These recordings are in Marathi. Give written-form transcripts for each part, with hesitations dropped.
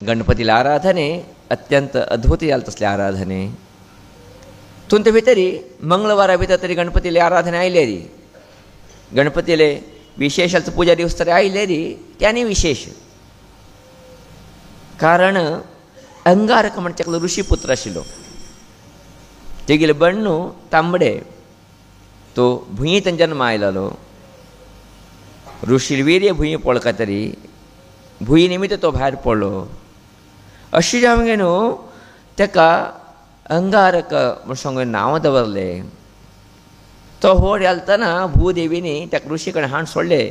गणपतीला आराधने अत्यंत अद्भुत जाल तसले आराधने तुमच्या भितरी मंगळवारा भितर तरी गणपतीले आराधने आयलेरी गणपतीले विशेष पूजा दिवस तरी आयलेरी त्याने विशेष कारण अंगारक म्हणजे त्याकलो ऋषीपुत्र आशिल्लो तेगेले बण्णू तांबडे तो भुंयेंत जन्म आयलो ऋषी वीर्य भुंय पळका तरी भुंय निमित्त तो भायर पडलो अशी जावंगे न्हू ताका अंगारक म्हण सांगून नांव दवरलें तो व्हड घालतना भूदेवीनी ताका ऋषी कडेन हाण सोडले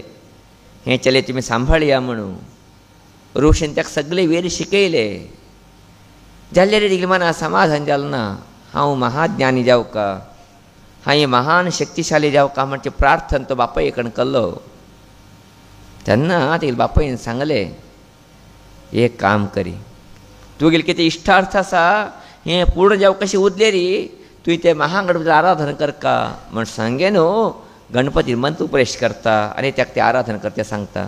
हें चले तुमी सांबाळया म्हणून ऋषीन ताका सगळे वीर शिकयले जाल्यार तेगेल्या मनां समाधान जालें ना हांव महाज्ञानी जावका हांवें महान शक्तिशाली जावका म्हणजे प्रार्थना तो बापाय कडेन केल्लो तेन्ना तेगेल्या बापायन सांगलें एक काम करी तुगेले कितें इश्टार्थ आसा हें पूर्ण जावं कशें उरलेरी तुवें तें महागणपती आराधना करका म्हण सांगे न्हू गणपती मंत्र उपदेश करता आनी ताका ते आराधना करता सांगता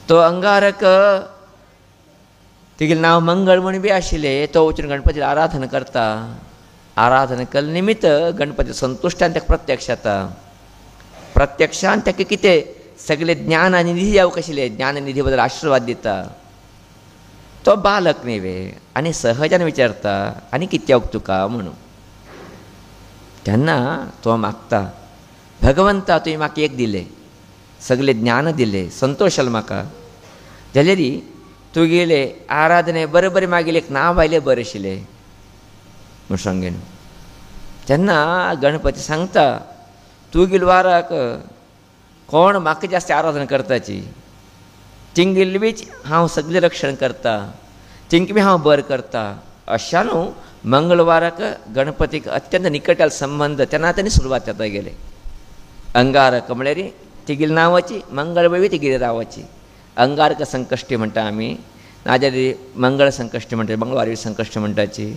तो अंगारक तेगेलें नांव मंगळ म्हण बी आशिल्लें तो वचून गणपती आराधना करता आराधना केले निमित्त गणपती संतुश्टान ताका प्रत्यक्ष जाता प्रत्यक्षान ताका कितें सगळे ज्ञान आनी निधी जावंक आशिल्लें ज्ञान निधी बद्दल आशिर्वाद दिता तो बालक न्ही आनी सहजान विचारता आनी कित्याक तुका म्हणून तेन्ना तो मागता भगवंता तुवें म्हाका एक दिलें सगळे ज्ञान दिलें संतोश जालो म्हाका जाल्यार तुगेले आराधने बरें बरें मागीर एक नांव आयलें बरें आशिल्लें म्हूण सांगेन तेन्ना गणपती सांगता तुगेले वाराक कोण म्हाका जास्त आराधना करताची तिंगेल्ली बीच हांव सगळें रक्षण करता तिंक बी हांव बरें करता अशा न्हू मंगळवाराक गणपतीक अत्यंत निकटाल संबंध तेन्ना तांणी सुरवात जाता गेले अंगारक म्हळ्यार तिगेली नांवाची मंगळबी तिगेली नांवाची अंगारक संकश्टी म्हणटा आमी नाजाल्यार मंगळ संकश्टी म्हणटा मंगळवारी संकश्टी म्हणटाची